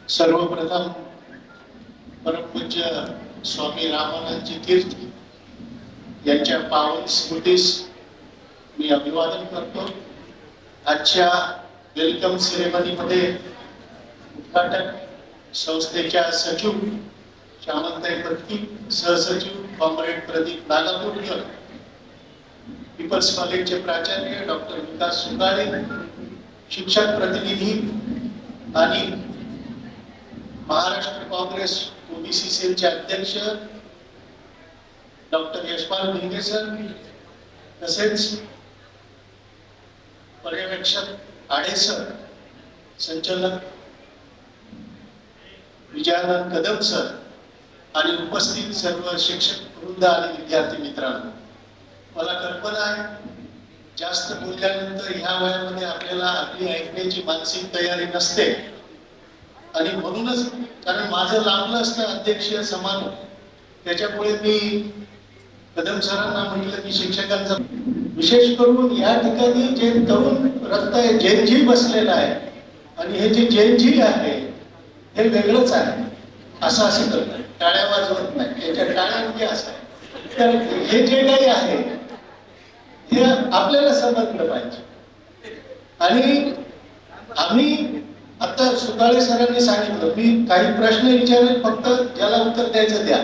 सर्वप्रथम परमपूज्य स्वामी रामानंदजी तीर्थ यांच्या पावन स्मृतीस मी अभिवादन करतो। आजच्या वेलकम सेरेमनीमध्ये उद्घाटक संस्थेच्या सचिव श्यामंताई पत्की, सहसचिव कॉम्रेड प्रदीप नागापूरकर, पीपल्स कॉलेजचे प्राचार्य डॉक्टर विकास सुगाळे, शिक्षक प्रतिनिधी आणि महाराष्ट्र काँग्रेस ओबीसी सेलचे अध्यक्ष डॉक्टर यशपाल भिंगे सर, तसेच पर्यवेक्षक आडे सर, संचालक विजयानंद कदम सर आणि उपस्थित सर्व शिक्षक वृंद आणि विद्यार्थी मित्रांनो, मला कल्पना आहे जास्त बोलल्यानंतर ह्या वयामध्ये आपल्याला आपली ऐकण्याची मानसिक तयारी नसते आणि म्हणूनच कारण माझं लांबलं असतं अध्यक्षीय समान, त्याच्यामुळे मी कदम सरांना म्हटलं की शिक्षकांचा विशेष करून या ठिकाणी जे तरुण रक्त आहे, जेनजी बसलेला आहे आणि हे जे जेनजी आहे हे वेगळंच आहे, असं करतात, टाळ्या वाजवत नाही, त्याच्या टाळ्या म्हणजे असं आहे। तर हे जे काही आहे हे आपल्याला समजलं पाहिजे। आणि आम्ही आता सुगाळे सरांनी सांगितलं, मी काही प्रश्न विचारेल, फक्त ज्याला उत्तर द्यायचं द्या।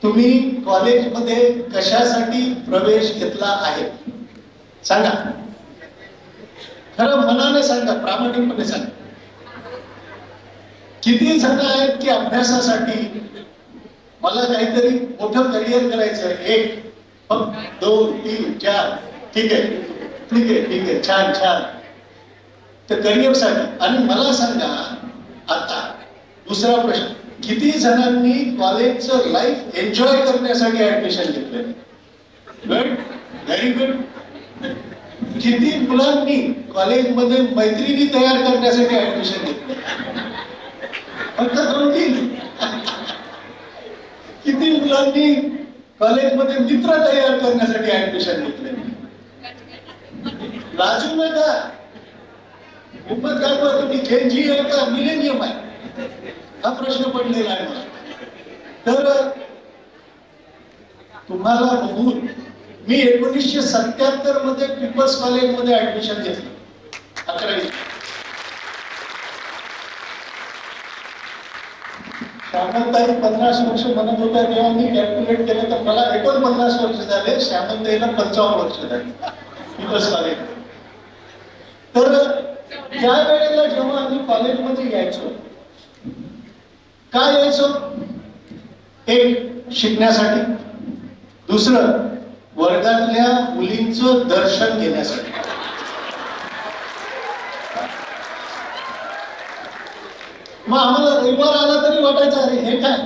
तुम्ही कॉलेजमध्ये कशासाठी प्रवेश घेतला आहे सांगा, खरं मनाने सांगा, प्रामाणिकपणे सांगा। किती जण आहेत की अभ्यासासाठी मला काहीतरी मोठं करिअर करायचं आहे, 1 2 3 4 ठीक आहे ठीक आहे ठीक आहे छान छान, तर करिअर साठी। आणि मला सांगा आता दुसरा प्रश्न, किती जणांनी कॉलेजचं लाईफ एन्जॉय करण्यासाठी ऍडमिशन घेतलं? Good, very good. किती मुलांनी कॉलेजमध्ये मैत्रिणी तयार करण्यासाठी ऍडमिशन घेतलं? फक्त 2-3। किती मुलांनी कॉलेजमध्ये मित्र तयार करण्यासाठी ऍडमिशन घेतले? लाजू नका, हिंमत दाखवा, तुम्ही जेनजी आहे का मिलेनियम आहे? हा प्रश्न पडलेला आहे मला। तर तुम्हाला बघून मी 1977 मध्ये पीपल्स कॉलेजमध्ये ऍडमिशन घेतलं, 11वी। श्यामंताई 50 वर्ष म्हणत होत्या तेव्हा मी कॅल्क्युलेट केलं तर मला 49 वर्ष झाले, श्यामंताईला 55 वर्ष झाले पीपल्स कॉलेज। तर त्या वेळेला जेव्हा आम्ही कॉलेजमध्ये यायचो, काय यायचो? एक, शिकण्यासाठी, दुसरं वर्गातल्या मुलींचं दर्शन घेण्यासाठी। मग आम्हाला रविवार आला तरी वाटायचं अरे हे काय,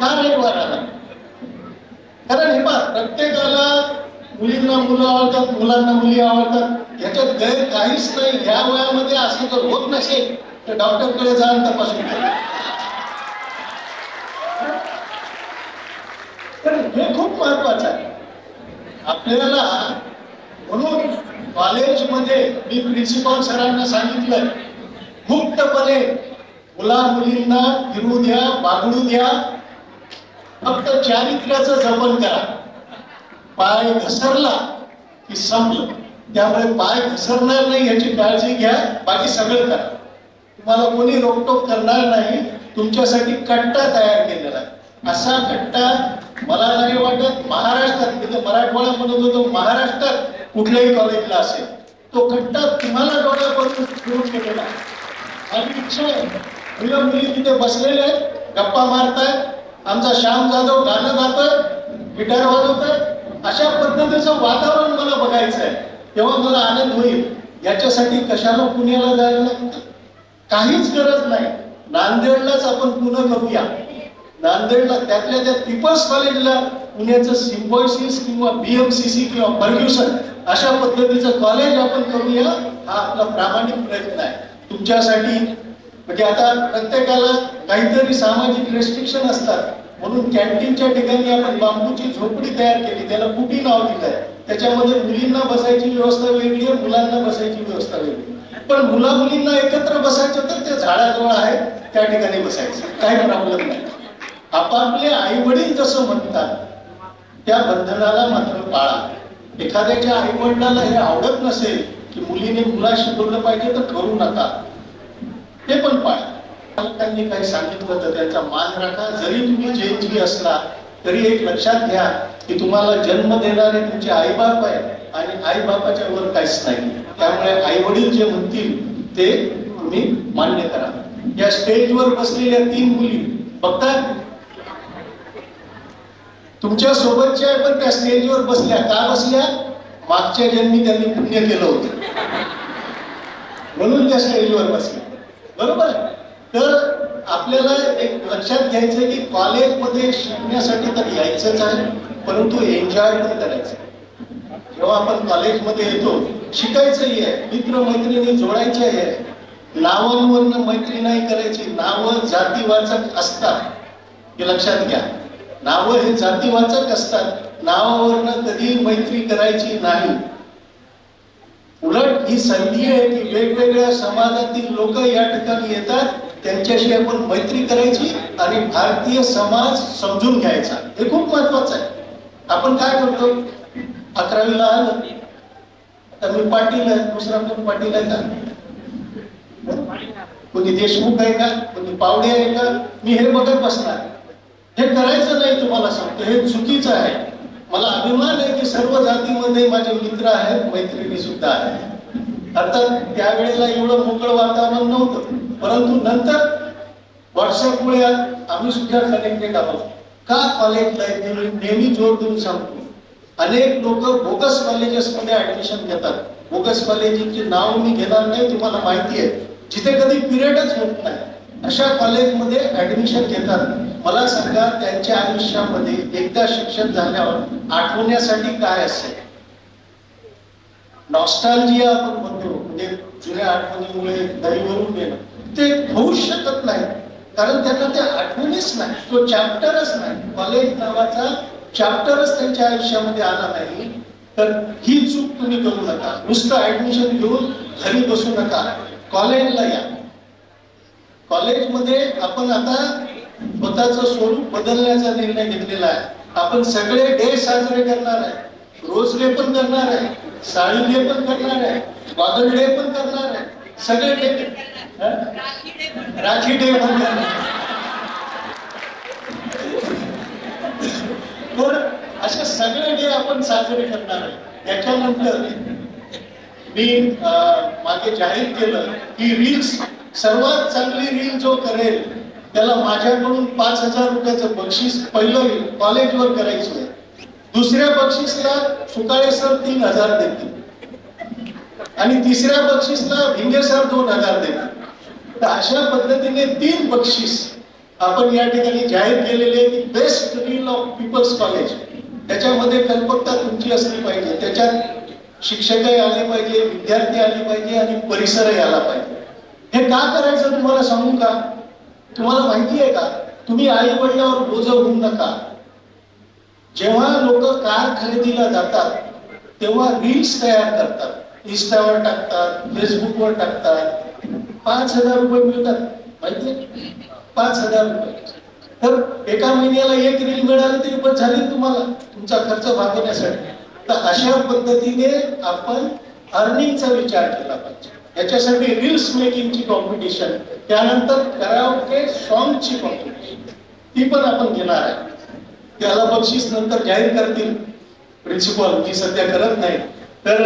का रविवार आला? कारण हे पहा, प्रत्येकाला मुलींना मुलं आवडतात, मुलांना मुली आवडतात, ह्याच्यात गैर काहीच नाही। ह्या वयामध्ये असं जर होत नसेल तर डॉक्टरकडे जा आणि तपासून घ्या। तर हे खूप महत्वाचं आहे आपल्याला। म्हणून कॉलेजमध्ये मी प्रिन्सिपल सरांना सांगितलं, मुक्तपणे मुला मुलींना फिरू द्या, बागडू द्या, फक्त चारित्र्याचं जपन करा। पाय घसरला की संपलं, त्यामुळे पाय घसरणार नाही याची काळजी घ्या, बाकी सगळं करा। तुम्हाला कोणी रोकटोक करणार नाही, तुमच्यासाठी कट्टा तयार केलेला आहे। असा कट्टा मला नाही वाटत महाराष्ट्रात, म्हणजे मराठवाडा म्हणत होतो, महाराष्ट्रात कुठल्याही कॉलेजला असेल तो कट्टा तुम्हाला डोळ्यापासून सुरू केलेला आहे। आणि इच्छा आहे, मुलं मुली तिथे बसलेले आहेत, गप्पा मारतायत, आमचा श्याम जाधव गाणं गातोय, गिटार वाजवतोय, अशा पद्धतीचं वातावरण मला बघायचं आहे, तेव्हा मला आनंद होईल। याच्यासाठी कशाला पुण्याला जायला लागतं? काहीच गरज नाही, नांदेडलाच आपण पुणे करूया। नांदेडला त्यातल्या त्या पीपल्स कॉलेजला पुण्याचं सिम्बॉयसिस किंवा बीएमसीसी किंवा फर्ग्युसन अशा पद्धतीचं कॉलेज आपण करूया, हा आपला प्रामाणिक प्रयत्न आहे तुमच्यासाठी। म्हणजे आता प्रत्येकाला काहीतरी सामाजिक रेस्ट्रिक्शन असतात, म्हणून कॅन्टीनच्या ठिकाणी आपण बांबूची झोपडी तयार केली, त्याला कुटी नाव दिलंय। त्याच्यामध्ये मुलींना बसायची व्यवस्था वेगळी आहे, मुलांना बसायची व्यवस्था वेगळी। पण मुला मुलींना एकत्र बसायचं तर ते झाडाजवळ आहे त्या ठिकाणी बसायचं, काही प्रॉब्लेम नाही. आपापले आई वडील जसं म्हणतात त्या बंधनाला मात्र पाळा. एखाद्याच्या आई वडिलांना हे आवडत नसेल की मुलीने मुला शिकवलं पाहिजे तर करू नका, ते पण पाळा. पालकांनी काही सांगितलं तर त्यांचा मान राखा. जरी तुम्ही जेनजी असला तरी एक लक्षात घ्या की तुम्हाला जन्म देणारे तुमचे आईबाप आहे आणि आईबापाच्या वर काहीच नाही. त्यामुळे आई वडील जे म्हणतील ते तुम्ही मान्य करा. या स्टेजवर बसलेल्या 3 मुली बघतात, तुमच्या सोबतच्या आहे पण त्या स्टेजवर बसल्या का बसल्या? मागच्या जन्मी त्यांनी पुण्य केलं होतं म्हणून त्या स्टेजवर बसल्या, बरोबर. तर आपल्याला एक लक्षात घ्यायचं की कॉलेजमध्ये शिकण्यासाठी तर यायचंच आहे, परंतु एन्जॉय पण करायचं. जेव्हा आपण कॉलेजमध्ये येतो शिकायचंही आहे, मित्र मैत्रिणी जोडायचे आहे, नावांवरनं मैत्री नाही करायची. नावं जातीवाचक असतात हे लक्षात घ्या. नावं हे जातीवाचक असतात, नावावरनं कधी मैत्री करायची नाही. उलट ही संधी आहे की वेगवेगळ्या समाजातील लोक या ठिकाणी येतात, त्यांच्याशी आपण मैत्री करायची आणि भारतीय समाज समजून घ्यायचा. हे खूप महत्वाचं आहे. आपण काय करतो, 11वीला आलं तर मी पाटील आहे, दुसरा कोण पाटील आहे का? कोणी देशमुख आहे का, कोणी पावडे आहे का? मी हे बघत बसणार. हे करायचं नाही, तुम्हाला सांगतो, हे चुकीचं आहे. मला अभिमान आहे की सर्व जातीमध्ये माझे मित्र आहेत, मैत्रिणी सुद्धा आहेत. अर्थात त्यावेळेला एवढं मोकळं वातावरण नव्हतं, परंतु नंतर व्हॉट्सअपमुळे आम्ही सुद्धा कनेक्टेड आहोत. का कॉलेज लाईफ नेहमी जोर देऊन सांगतो, अनेक लोक बोगस कॉलेजेसमध्ये ऍडमिशन घेतात. बोगस कॉलेजचे नाव मी घेणार नाही, तुम्हाला माहिती आहे, जिथे कधी पिरियडच होत नाही अशा कॉलेजमध्ये ऍडमिशन घेतात. मला सांगा, त्यांच्या आयुष्यामध्ये एकदा शिक्षण झाल्यावर आठवण्यासाठी काय असेल? नॉस्टॅल्जिया आपण म्हणतो, म्हणजे जुन्या आठवणीमुळे दरीवरून येणं, ते होऊच शकत नाही, कारण त्यांना त्या आठवणीच नाही, तो चॅप्टरच नाही. कॉलेज नावाचा चॅप्टरच त्यांच्या आयुष्यामध्ये आला नाही. तर ही चूक तुम्ही करू नका. नुसतं ऍडमिशन घेऊन घरी बसू नका, कॉलेजला या. कॉलेजमध्ये आपण आता स्वतःचं स्वरूप बदलण्याचा निर्णय घेतलेला आहे. आपण सगळे डे साजरे करणार आहे, रोज डे पण करणार आहे, साडी डे पण करणार आहे, वादळ डे पण करणार आहे, सगळे डे, राखी डे पण करणार. तर असे सगळे डे आपण साजरे करणार आहे. त्याच्यानंतर मी मागे जाहीर केलं की रील्स, सर्वात चांगली रील जो करेल त्याला माझ्याकडून 5,000 रुपयाचं बक्षीस पहिलं कॉलेजवर करायचं आहे. दुसऱ्या बक्षीसला सुकाळे सर 3,000 देतील आणि तिसऱ्या बक्षीसला भिंगे सर 2,000 देतील. तर अशा पद्धतीने 3 बक्षीस आपण या ठिकाणी जाहीर केलेले की best reel of peoples college. त्याच्यामध्ये कल्पकता तुमची असली पाहिजे, त्याच्यात शिक्षकही आले पाहिजे, विद्यार्थी आले पाहिजे आणि परिसरही आला पाहिजे. हे का करायचं तुम्हाला सांगू का? तुम्हाला माहिती आहे का, तुम्ही आई वडिलांवर बोज होऊ नका. जेव्हा लोक कार खरेदीला जातात तेव्हा रील्स तयार करतात, इंस्टावर टाकतात, फेसबुकवर टाकतात. 5,000 रुपये मिळतात, माहितीये? 5,000 रुपये. तर एका महिन्याला 1 रील मिळाली तरी बस झाली तुम्हाला तुमचा खर्च भागवण्यासाठी. तर अशा पद्धतीने आपण अर्निंगचा विचार केला पाहिजे. याच्यासाठी रील्स मेकिंगची कॉम्पिटिशन, त्यानंतर कराओके सॉंगची कॉम्पिटिशन, ती पण आपण घेणार आहे. त्याला बक्षीस नंतर जाहीर करतील प्रिन्सिपल, मी सध्या करत नाही. तर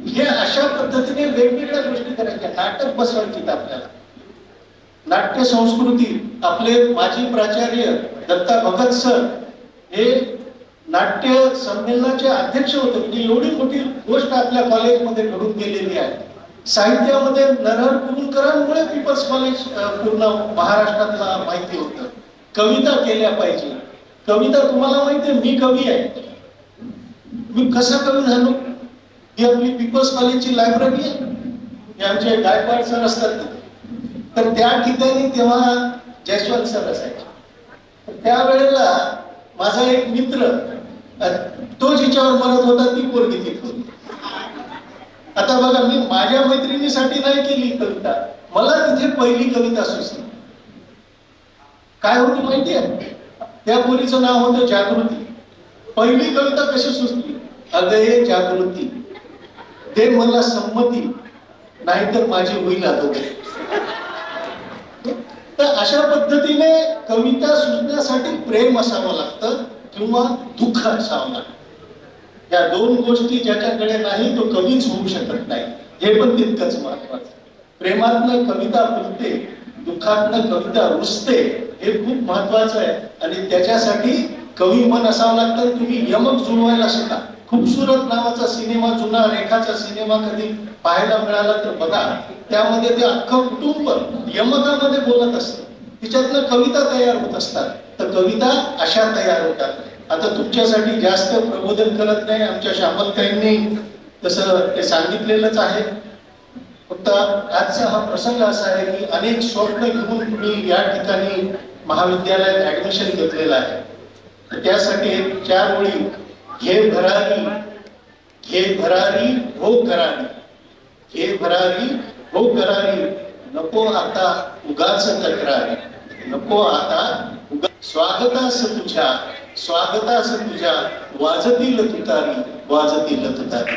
हे अशा पद्धतीने वेगवेगळ्या गोष्टी करायच्या. नाटक बसवायची आपल्याला, नाट्य संस्कृती. आपले माजी प्राचार्य दत्ता भगत सर हे नाट्य संमेलनाचे अध्यक्ष होते. म्हणजे एवढी मोठी गोष्ट आपल्या कॉलेजमध्ये घडून गेलेली आहे. साहित्यामध्ये नरहर कुरुंदकरांमुळे पीपल्स कॉलेज पूर्ण महाराष्ट्रातला माहिती होतं. कविता केल्या पाहिजे. कविता तुम्हाला माहिती आहे, मी कवी आहे. मी कसा कवी झालो? ही आपली पीपल्स कॉलेजची लायब्ररी आहे, हे आमचे गायकवाड सर असतात. तर त्या ठिकाणी तेव्हा जयस्वाल सर असायचे. त्यावेळेला माझा एक मित्र, तो जिच्यावर मरत होता ती पोरगी तिथे होती. आता बघा, मी माझ्या मैत्रिणीसाठी नाही केली कविता, मला तिथे पहिली कविता सुचली. काय होती माहितीये? त्या पोरीचं नाव होतं जागृती. पहिली कविता कशी सुचली? अगये जागृती, दे मला संमती, नाहीतर माझी होईल अधोगती. तर अशा पद्धतीने कविता सुचण्यासाठी प्रेम असावं लागतं किंवा दुःख असावं लागतं. या दोन गोष्टी ज्याच्याकडे नाही तो कवीच होऊ शकत नाही. हे पण तितकंच महत्वाचं. प्रेमातनं कविता फुलते, दुःखातनं कविता रुजते, हे खूप महत्वाचं आहे. आणि त्याच्यासाठी कवी मन असावं लागतं. तुम्ही यमक जुळवायला शिका. खूपसूरत नावाचा सिनेमा, जुना रेखाचा सिनेमा कधी पाहायला मिळाला तर बघा. त्यामध्ये ते अख्खं कुटुंब यमकामध्ये बोलत असतं, तिच्यातनं कविता तयार होत असतात. तर कविता अशा तयार होतात. आता तुमच्यासाठी जास्त प्रबोधन करत नाही, आमच्या श्यामलताईंनी तसं ते सांगितलेलंच आहे. फक्त आजचा हा प्रसंग असा आहे की अनेक स्वप्न घेऊन तुम्ही या ठिकाणी महाविद्यालयात ऍडमिशन घेतलेलं आहे. त्यासाठी 4 ओळी. घे भरारी, घे भरारी हो करारी, घे भरारी हो करारी, नको आता उगाच तक्रारी, नको आता स्वागतास तुझ्या, स्वागतास तुझ्या, वाजतील तुतारी, वाजतील तुतारी.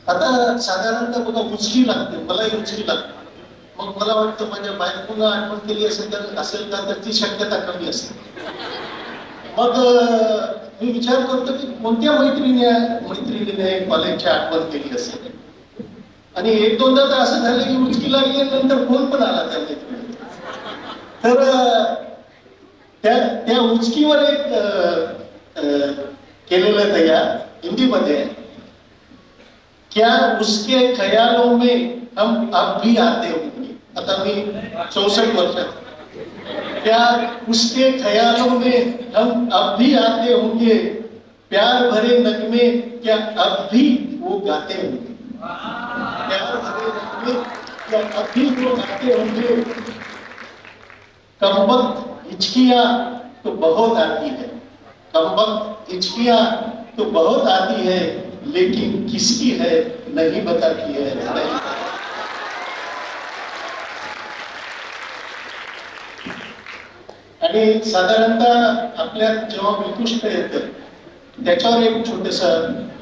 आता साधारणतः बघा उचकी लागते, मलाही उचकी लागते. मग मला वाटतं माझ्या बायकोला आठवण केली असेल का तर ती शक्यता कमी असते. मग मी विचार करतो की कोणत्या मैत्रिणीने कॉलेजची आठवण केली असेल. आणि 1-2दा तर असं झालं की उचकी लागली आणि नंतर फोन पण आला त्या मैत्रिणी. तर त्या उचकीवर एक केलेलं तयार हिंदीमध्ये, क्या उसके ख्यालों में हम अब भी आते होंगे. आता मी 64 वर्षात. क्या उसके ख्यालों में हम अब भी आते होंगे, प्यार भरे नगमे क्या अब भी वो गाते होंगे, प्यार भरे नगमे क्या अब भी वो गाते होंगे. कमबख्त हिचकियां तो बहुत आती है, कमबख्त हिचकियां तो बहुत आती है, लेकिन किसकी है नहीं बताती है. आणि साधारणतः आपल्यात जेव्हा विकृष्ट येतं त्याच्यावर एक छोटस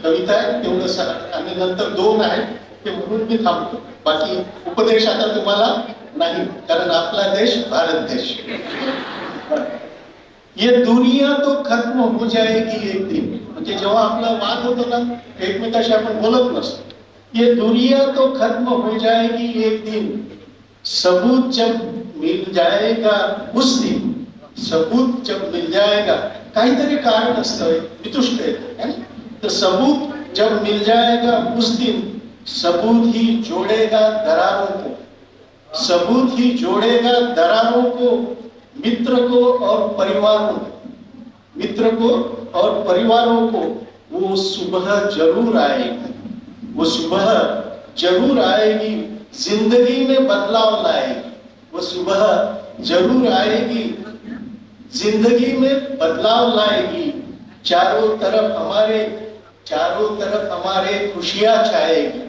कविता आहे, तेवढंच. आणि नंतर 2 आहेत ते म्हणून मी थांबतो. बाकी उपदेश आता तुम्हाला नाही, कारण आपला देश भारत देश. ये दुनिया तो खत्म हो जाएगी एक दिन. म्हणजे जेव्हा आपला वाद होतो ना, एकमेकाशी आपण बोलत नसतो. ये दुनिया तो खत्म हो जाएगी एक दिन, सबूत जब मिल जाएगा उस दिन, सबूत जब मिल जाएगा. काहीतरी कारण असतं, वितुष्ट येतं. तर सबूत जब मिल जाएगा उस दिन, सबूत ही जोड़ेगा दरारों को, सबूत ही जोड़ेगा दरारों को, मित्र को और परिवारों को, मित्र को और परिवारों को. वो सुबह जरूर आएगी, वो सुबह जरूर आएगी, जिंदगी में बदलाव लाएगी. वो सुबह जरूर आएगी, जिंदगी में बदलाव लाएगी. चारों तरफ हमारे खुशियां छाएगी,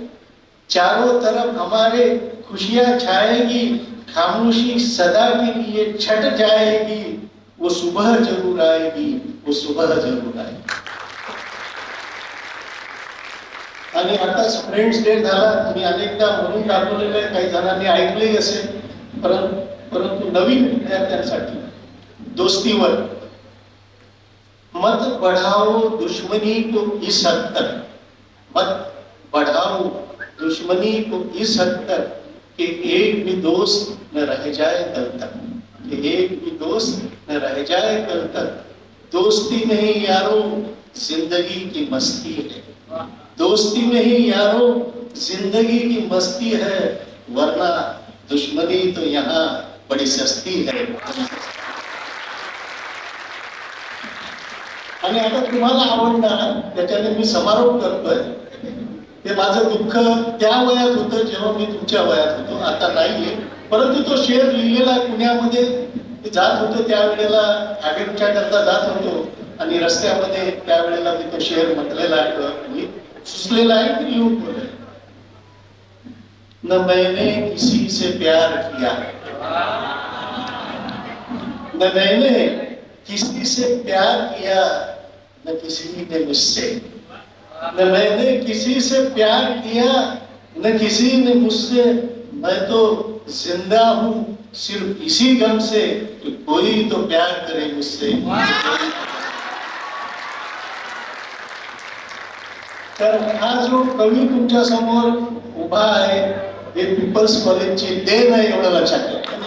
चारों तरफ हमारे खुशियां छाएगी. खामोशी सदा के लिए छट जाएगी. वो सुबह जरूर आएगी, वो सुबह जरूर आएगी. आणि आता फ्रेंड्स डे झाला. मी अनेकदा म्हणून दाखवलेलं आहे, काही जणांनी ऐकलंही असेल. परंतु नवीन विद्यार्थ्यांसाठी दोस्तीवर, मत बढ़ाओ दुश्मनी को इस हद तक, मत बढ़ाओ दुश्मनी को इस हद तक कि एक भी दोस्त न रह जाए कल तक, कि एक भी दोस्त न रह जाए कल तक. दोस्ती नहीं यारो जिंदगी की मस्ती है, दोस्ती नहीं यारो जिंदगी की मस्ती है, वरना दुश्मनी तो यहाँ बड़ी सस्ती है. आणि आता तुम्हाला आवडणार त्याच्याने मी समारोप करतोय. ते माझं दुःख त्या वयात होतं जेव्हा मी तुमच्या वयात होतो, आता नाहीये. परंतु तो शेर लिहिलेला पुण्यामध्ये जात होतो, त्यावेळेला ऍडमिटच्या करता जात होतो. आणि रस्त्यामध्ये त्यावेळेला मी तो शेर म्हटलेला आहे आणि सुचलेला आहे की लिहून बोलले. न मैंने किसी से प्यार किया, न मैंने किसी से प्यार किया, न किसी ने मुझसे, न मैंने किसी से प्यार किया, न किसी ने मुझसे, मैं तो जिंदा हूं सिर्फ इसी गम से कि कोई तो प्यार करे मुझसे. तर हा जो कवी तुमच्या समोर उभा आहे हे पीपल्स कॉलेजची देण आहे एवढं लक्षात ठेवा.